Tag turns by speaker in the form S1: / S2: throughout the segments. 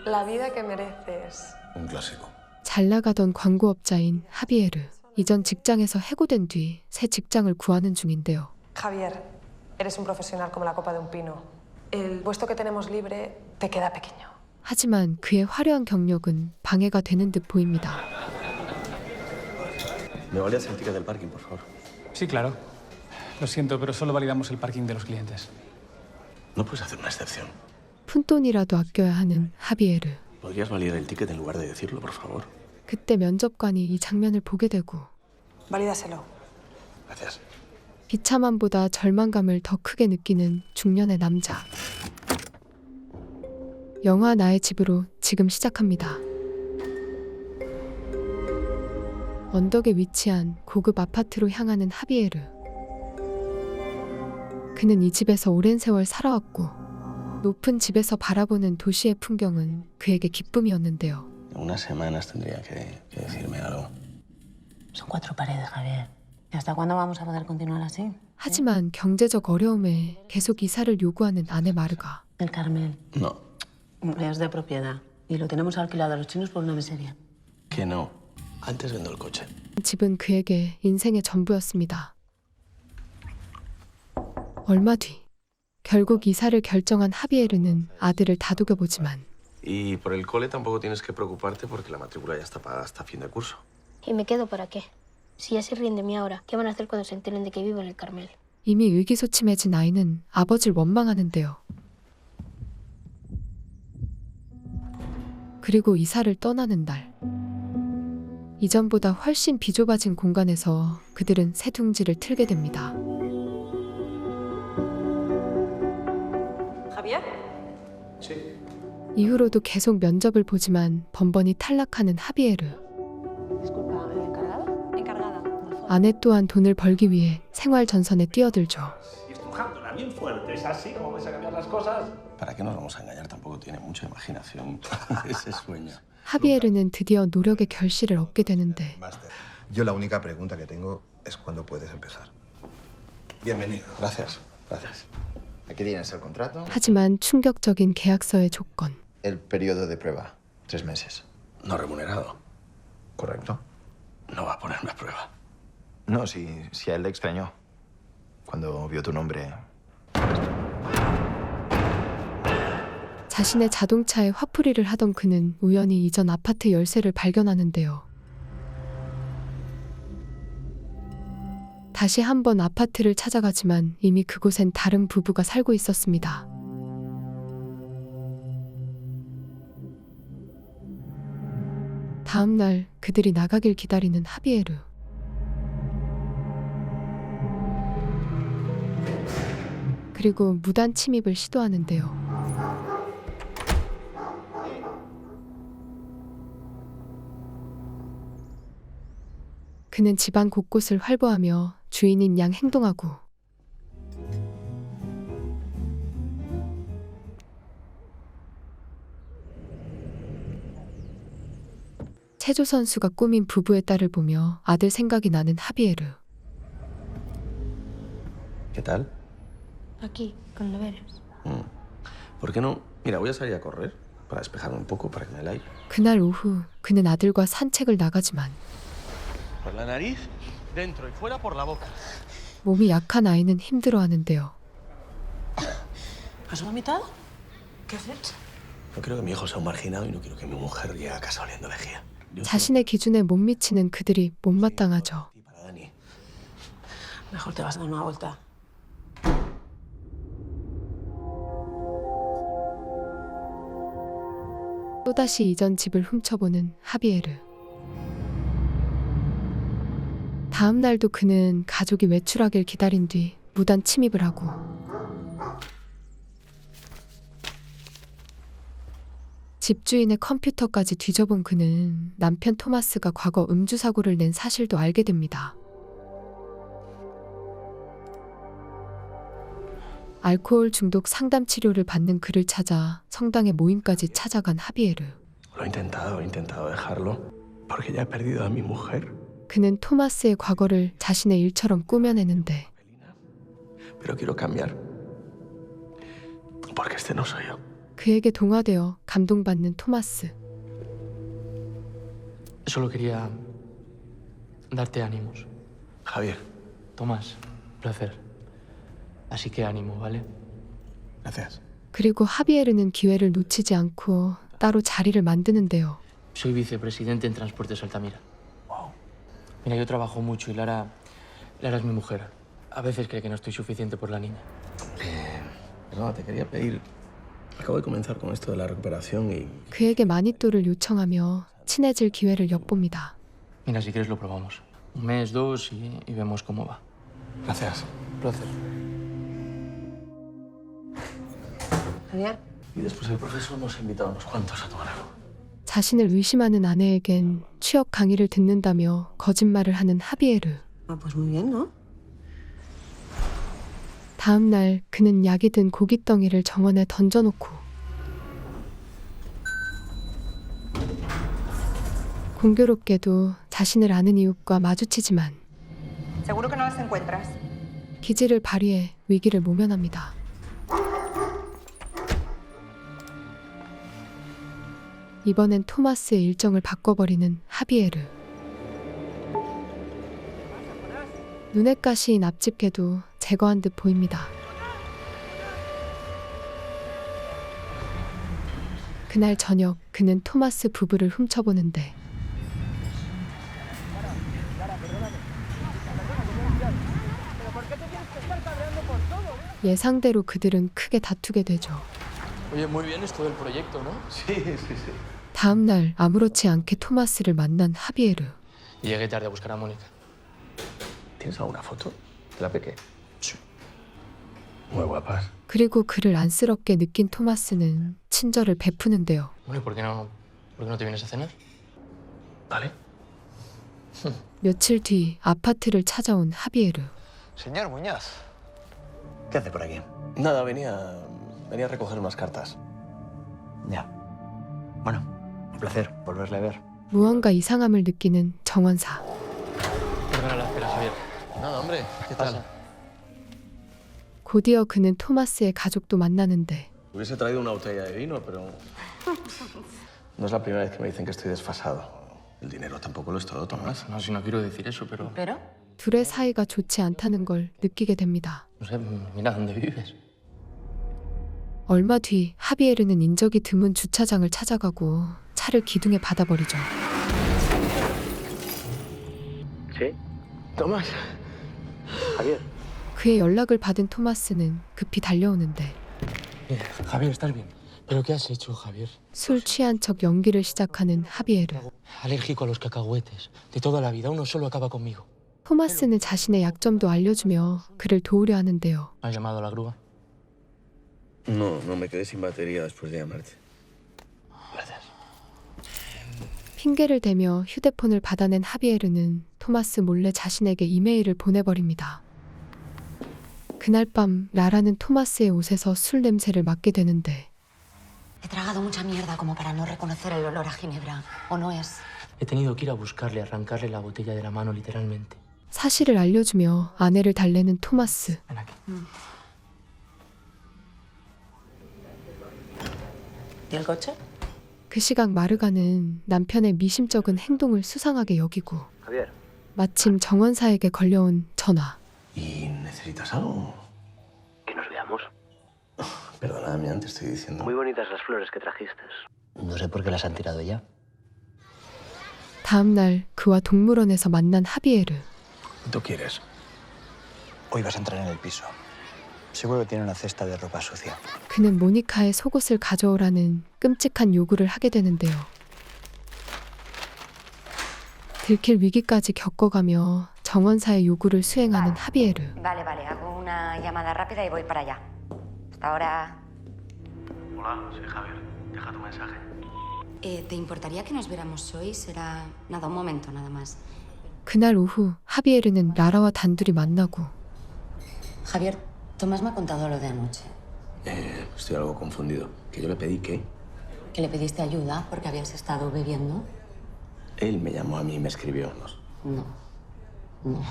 S1: La vida que mereces.
S2: Un clásico.
S3: 잘 나가던 광고업자인 하비에르. 이전 직장에서 해고된 뒤 새 직장을 구하는 중인데요.
S1: Javier, eres un profesional como la copa de un pino. El puesto que tenemos libre te queda pequeño.
S3: 하지만 그의 화려한 경력은 방해가 되는 듯 보입니다.
S2: ¿Me validas el ticket del parking, por favor?
S4: Sí, claro. Lo siento, pero solo validamos el parking de los clientes.
S2: ¿No puedes hacer una excepción?
S3: 푼돈이라도 아껴야 하는 하비에르.
S2: ¿Podrías validar el ticket en lugar de decirlo, por favor?
S3: 그때 면접관이 이 장면을 보게 되고
S1: Valídaselo.
S2: Gracias.
S3: 비참함보다 절망감을 더 크게 느끼는 중년의 남자. 영화 나의 집으로 지금 시작합니다. 언덕에 위치한 고급 아파트로 향하는 하비에르. 그는 이 집에서 오랜 세월 살아왔고 높은 집에서 바라보는 도시의 풍경은 그에게 기쁨이었는데요.
S2: Unas semanas tendría que decirme algo.
S5: Son 4 paredes, Javier. ¿Y hasta cuándo vamos a poder continuar así?
S3: 하지만 경제적 어려움에 계속 이사를 요구하는 아내 마르가.
S5: El Carmel.
S2: No,
S5: Es de propiedad. Y lo tenemos alquilado a los chinos por una miseria.
S2: que no. Antes vendo el coche.
S3: 집은 그에게 인생의 전부였습니다. 얼마 뒤 결국 이사를 결정한 하비에르는 아들을 다독여보지만
S2: Y por el cole tampoco tienes que preocuparte porque la matrícula ya está pagada hasta fin de curso.
S6: ¿Y me quedo para qué? Si ya se ríen de mí ahora, ¿qué van a hacer cuando se enteren de que vivo en el Carmel?
S3: 이미 의기소침해진 아이는 아버지를 원망하는데요. 그리고 이사를 떠나는 날, 이전보다 훨씬 비좁아진 공간에서 그들은 새 둥지를 틀게 됩니다.
S1: Javier.
S2: Sí.
S3: 이후로도 계속 면접을 보지만 번번이 탈락하는 하비에르.
S1: Disculpa, ¿el encargado? Encargada.
S3: 아내 또한 돈을 벌기 위해 생활 전선에 뛰어들죠.
S7: Y estrujándola bien fuerte, ¿es así como vais a cambiar las cosas?
S2: ¿Para qué nos vamos a engañar? Tampoco tiene mucha imaginación ese sueño.
S3: 하비에르는 드디어 노력의 결실을 얻게 되는데
S8: Máster. Yo la única pregunta que tengo es cuándo puedes empezar. Bienvenido.
S2: Gracias, gracias.
S8: Aquí tienes el contrato.
S3: 하지만 충격적인 계약서의 조건.
S8: El periodo de prueba, 3 meses.
S2: No remunerado.
S8: ¿Correcto?
S2: No va a ponerme a prueba.
S8: No, si a él le extrañó. Cuando vio tu nombre.
S3: 자신의 자동차에 화풀이를 하던 그는 우연히 이전 아파트 열쇠를 발견하는데요. 다시 한번 아파트를 찾아가지만 이미 그곳엔 다른 부부가 살고 있었습니다. 다음 날 그들이 나가길 기다리는 하비에르. 그리고 무단 침입을 시도하는데요. 그는 집안 곳곳을 활보하며 주인인 양 행동하고 체조 선수가 꾸민 부부의 딸을 보며 아들 생각이 나는 하비에르.
S2: ¿Qué tal?
S6: Aquí, con deberes.
S2: ¿Por qué no? Mira, voy a salir a correr para despejarme un poco, para que me dé el aire.
S3: 그날 오후 그는 아들과 산책을 나가지만
S2: Por la nariz, dentro y fuera por la boca.
S3: 몸이 약한 아이는 힘들어하는데요.
S5: ¿Has vomitado?
S1: ¿Qué has hecho?
S2: No quiero que mi hijo sea un marginado y no quiero que mi mujer llegue a casa oliendo lejía.
S3: 자신의 기준에 못 미치는 그들이 못마땅하죠.
S2: Para Dani.
S5: Mejor te vas a dar una vuelta.
S3: 또다시 이전 집을 훔쳐보는 하비에르. 다음 날도 그는 가족이 외출하길 기다린 뒤 무단 침입을 하고 집주인의 컴퓨터까지 뒤져본 그는 남편 토마스가 과거 음주 사고를 낸 사실도 알게 됩니다. 알코올 중독 상담 치료를 받는 그를 찾아 성당의 모임까지 찾아간 하비에르.
S2: Lo he intentado dejarlo, porque ya he perdido a mi mujer.
S3: 그는 토마스의 과거를 자신의 일처럼 꾸며내는데
S2: Pero quiero cambiar. Porque este no soy yo.
S3: 그에게 동화되어 감동받는 토마스.
S9: Solo quería darte ánimos.
S2: Javier,
S9: Tomás, placer. Así que ánimo, ¿vale?
S2: gracias.
S3: 그리고 하비에르는 기회를 놓치지 않고 따로 자리를 만드는데요.
S9: Soy vicepresidente en Transportes Altamira. Mira, yo trabajo mucho y Lara es mi mujer. A veces cree que no estoy suficiente por la niña.
S2: Perdona, te quería pedir... Acabo de comenzar con esto de la recuperación y...
S3: 그에게 마니또를 요청하며 친해질 기회를 엿봅니다.
S9: Mira, si quieres lo probamos. Un mes, dos y vemos cómo va.
S2: Gracias.
S9: Placer.
S5: Javier.
S2: Y después el profesor nos ha invitado a unos cuantos a tomar algo.
S3: 자신을 의심하는 아내에겐 취업 강의를 듣는다며 거짓말을 하는 하비에르.
S5: Ah, pues muy bien, ¿no?
S3: 다음 날 그는 약이 든 고깃덩이를 정원에 던져놓고 공교롭게도 자신을 아는 이웃과 마주치지만
S10: Seguro que no las encuentras.
S3: 기지를 발휘해 위기를 모면합니다. 이번엔 토마스의 일정을 바꿔버리는 하비에르. 눈에 가시인 앞집게도 제거한 듯 보입니다. 그날 저녁 그는 토마스 부부를 훔쳐보는데 예상대로 그들은 크게 다투게 되죠.
S9: Oye, muy bien esto del proyecto, ¿no?
S2: Sí, sí, sí.
S3: 다음 날 아무렇지 않게 토마스를 만난 하비에르.
S9: Llegué tarde a buscar a Mónica.
S2: ¿Tienes alguna foto de la peque? Sí. Muy guapas.
S3: 그리고 그를 안쓰럽게 느낀 토마스는 친절을 베푸는데요.
S9: Bueno, ¿y por qué no te vienes a cenar?
S2: ¿Vale?
S3: 며칠 뒤 아파트를 찾아온 하비에르.
S11: Señor Muñoz, ¿qué hace por aquí?
S2: Nada, venía a recoger unas cartas.
S11: Ya. Bueno, un placer volverle a ver.
S3: 무언가 이상함을 느끼는 정원사.
S9: Perdona la espera, Javier.
S2: Nada, hombre. ¿Qué tal?
S3: 곧이어 그는 토마스의 가족도 만나는데
S2: Hubiese traído una botella de vino, pero... No es la primera vez que me dicen que estoy desfasado. El dinero tampoco lo es todo, Tomás.
S9: No, si no quiero decir eso, pero...
S5: ¿Pero?
S3: 둘의 사이가 좋지 않다는 걸 느끼게 됩니다.
S9: No sé, mira dónde vives.
S3: 얼마 뒤 하비에르는 인적이 드문 주차장을 찾아가고 차를 기둥에 받아버리죠.
S11: ¿Sí?
S2: Tomás.
S11: Javier.
S3: 그의 연락을 받은 토마스는 급히 달려오는데
S9: Javier, ¿estás bien? ¿Pero qué has hecho, Javier?
S3: 술 취한 척 연기를 시작하는 하비에르.
S9: Alérgico a los cacahuetes. De toda la vida, uno solo acaba conmigo.
S3: 토마스는 자신의 약점도 알려주며 그를 도우려 하는데요.
S9: ¿Has llamado a la grúa?
S2: No, me quedé sin batería después de llamarte.
S9: Gracias.
S3: 핑계를 대며 휴대폰을 받아낸 하비에르는 토마스 몰래 자신에게 이메일을 보내버립니다. 그날 밤 라라는 토마스의 옷에서 술 냄새를 맡게 되는데
S5: He tragado mucha mierda como para no reconocer el olor a ginebra. ¿O no es?
S9: He tenido que ir a buscarle, arrancarle la botella de la mano, literalmente.
S3: 사실을 알려주며 아내를 달래는 토마스.
S9: Ven aquí.
S5: ¿Y el coche?
S3: 그 시각 마르가는 남편의 미심쩍은 행동을 수상하게 여기고
S11: Javier.
S3: 마침 정원사에게 걸려온 전화.
S2: ¿Y necesitas algo?
S11: Que nos veamos.
S2: Perdóname, te estoy diciendo...
S11: Muy bonitas las flores que trajiste. No sé por qué las han tirado ya.
S3: 다음 날 그와 동물원에서 만난 하비에르.
S2: ¿Tú quieres?
S11: Hoy vas a entrar en el piso. Seguro que tiene una cesta de ropa sucia.
S3: 그는 모니카의 속옷을 가져오라는 끔찍한 요구를 하게 되는데요. 들킬 위기까지 겪어가며 정원사의 요구를 수행하는 하비에르.
S10: Vale, hago una llamada rápida y voy para allá. Hasta ahora.
S2: Hola, soy Javier. Deja tu mensaje.
S5: ¿Te importaría que nos viéramos hoy? Será... Nada, un momento nada más.
S3: 그날 오후 하비에르는 라라와 단둘이 만나고
S5: Javier, Tomás me ha contado lo de anoche.
S2: Estoy algo confundido. ¿Que yo le pedí qué?
S5: Que le pediste ayuda porque habías estado bebiendo.
S2: Él me llamó a mí y me escribió.
S5: No. No.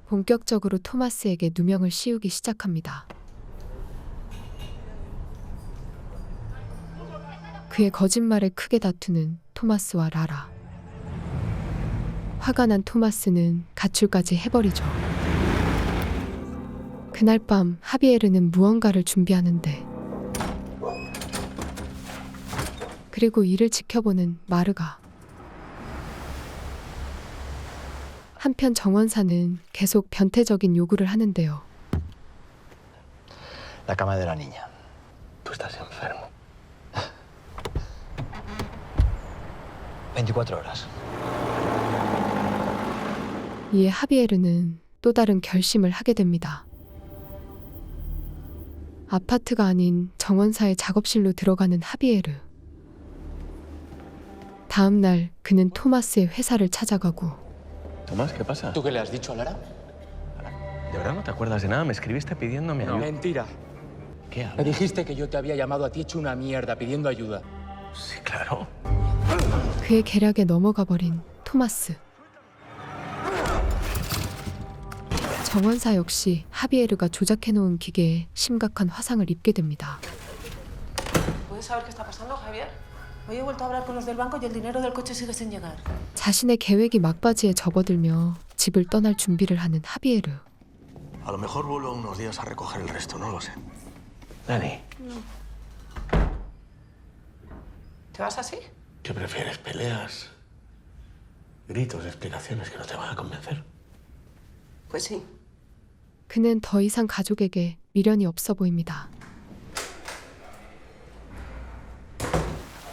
S3: 본격적으로 토마스에게 누명을 씌우기 시작합니다. 그의 거짓말에 크게 다투는 토마스와 라라. 화가 난 토마스는 가출까지 해버리죠. 그날 밤 하비에르는 무언가를 준비하는데 그리고 이를 지켜보는 마르가. 한편 정원사는 계속 변태적인 요구를 하는데요.
S11: La cama de la niña.
S2: Tú estás enfermo.
S11: 24 horas.
S3: 이에 하비에르는 또 다른 결심을 하게 됩니다. 아파트가 아닌 정원사의 작업실로 들어가는 하비에르. 다음 날 그는 토마스의 회사를 찾아가고
S2: Tomás, ¿qué pasa?
S9: ¿Tú qué le has dicho a Lara?
S2: ¿De verdad no te acuerdas de nada? Me escribiste pidiéndome ayuda.
S9: Mentira.
S2: ¿Qué
S9: Me
S2: hablas?
S9: dijiste que yo te había llamado a ti hecho una mierda pidiendo ayuda.
S2: Sí, claro.
S3: 그의 계략에 넘어가 버린 토마스. 정원사 역시 하비에르가 조작해놓은 기계에 심각한 화상을 입게 됩니다.
S5: ¿Puedes saber qué está pasando, Javier? Hoy he vuelto a hablar con los del banco y el dinero del coche sigue sin llegar.
S3: 자신의 계획이 막바지에 접어들며 집을 떠날 준비를 하는 하비에르.
S2: A lo mejor vuelvo unos días a recoger el resto, no lo sé. Dani,
S5: ¿Te vas así?
S2: ¿qué prefieres? ¿Peleas? ¿Gritos, explicaciones que no te van a convencer?
S5: Pues sí.
S3: 그는 더 이상 가족에게 미련이 없어 보입니다.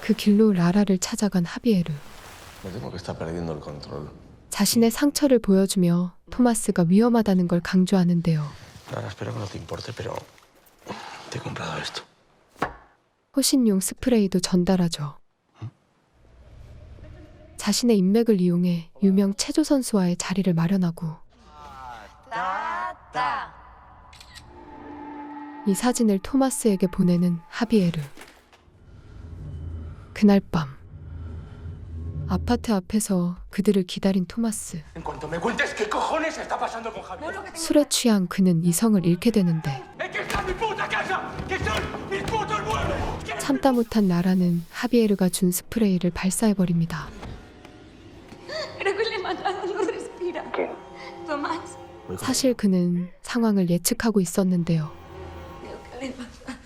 S3: 그 길로 라라를 찾아간 하비에르.
S2: Me temo que está perdiendo el control.
S3: 자신의 상처를 보여주며 토마스가 위험하다는 걸 강조하는데요.
S2: Ahora espero que no te importe, pero te he comprado esto.
S3: 호신용 스프레이도 전달하죠. 자신의 인맥을 이용해 유명 체조 선수와의 자리를 마련하고 이 사진을 토마스에게 보내는 하비에르. 그날 밤 아파트 앞에서 그들을 기다린 토마스.
S9: En cuanto me cuentes qué cojones está pasando con Javier.
S3: 술에 취한 그는 이성을 잃게 되는데
S9: ¡Es que está en mi puta casa! ¡Que son mis putos muebles!
S3: 참다 못한 나라는 하비에르가 준 스프레이를 발사해버립니다.
S6: Creo que le he matado, no respira.
S2: ¿Qué?
S6: Tomás.
S3: 사실 그는 상황을 예측하고 있었는데요.
S6: Creo que le pasa.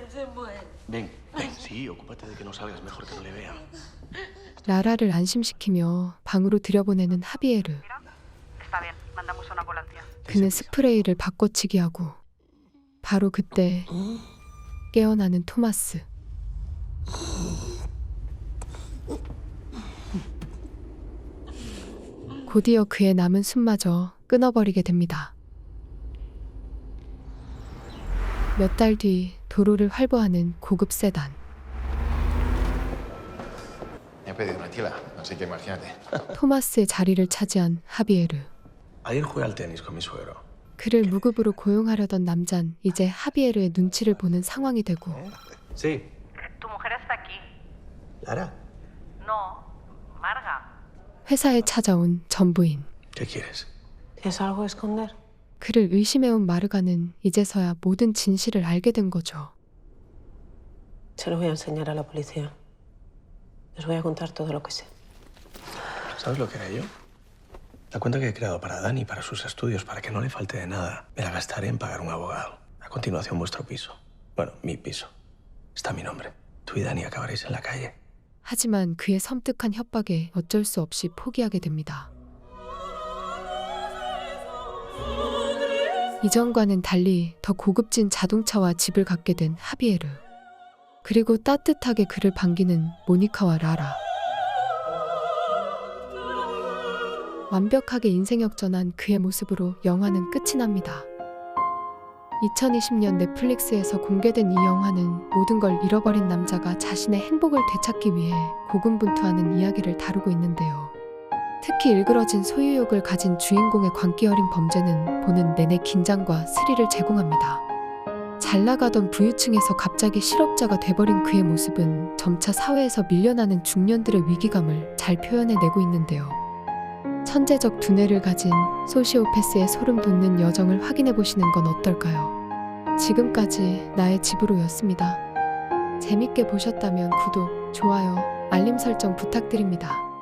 S6: Se muere.
S2: Ven, ven, sí, ocúpate de que no salgas, mejor que no le vean.
S3: 라라를 안심시키며 방으로 들여보내는 하비에르. 그는 스프레이를 바꿔치기 하고 바로 그때 깨어나는 토마스. 곧이어 그의 남은 숨마저 끊어버리게 됩니다. 몇 달 뒤 도로를 활보하는 고급 세단.
S8: Me he pedido una tila, así que imagínate.
S3: 토마스의 자리를 차지한 하비에르.
S2: Ayer jugué al tenis con mi suegro.
S3: 그를 무급으로 고용하려던 남잔 이제 하비에르의 눈치를 보는 상황이 되고
S2: Sí.
S10: Tu mujer está aquí.
S2: ¿Lara?
S10: No, Marga.
S3: 회사에 찾아온 전부인.
S2: ¿Qué quieres?
S5: ¿Tienes algo que esconder?
S3: 그를 의심해온 마르가는 이제서야 모든 진실을 알게 된 거죠.
S5: Se lo voy a enseñar a la policía. Les voy a contar todo lo que sé.
S2: ¿Sabes lo que haré yo? La cuenta que he creado para Dani, para sus estudios, para que no le falte de nada, me la gastaré en pagar un abogado. A continuación, vuestro piso. Bueno, mi piso. Está a mi nombre. Tú y Dani acabaréis en la calle.
S3: 하지만 그의 섬뜩한 협박에 어쩔 수 없이 포기하게 됩니다. 이전과는 달리 더 고급진 자동차와 집을 갖게 된 하비에르. 그리고 따뜻하게 그를 반기는 모니카와 라라. 완벽하게 인생 역전한 그의 모습으로 영화는 끝이 납니다. 2020년 넷플릭스에서 공개된 이 영화는 모든 걸 잃어버린 남자가 자신의 행복을 되찾기 위해 고군분투하는 이야기를 다루고 있는데요. 특히 일그러진 소유욕을 가진 주인공의 광기 어린 범죄는 보는 내내 긴장과 스릴을 제공합니다. 잘 나가던 부유층에서 갑자기 실업자가 돼버린 그의 모습은 점차 사회에서 밀려나는 중년들의 위기감을 잘 표현해내고 있는데요. 천재적 두뇌를 가진 소시오패스의 소름 돋는 여정을 확인해보시는 건 어떨까요? 지금까지 나의 집으로였습니다. 재밌게 보셨다면 구독, 좋아요, 알림 설정 부탁드립니다.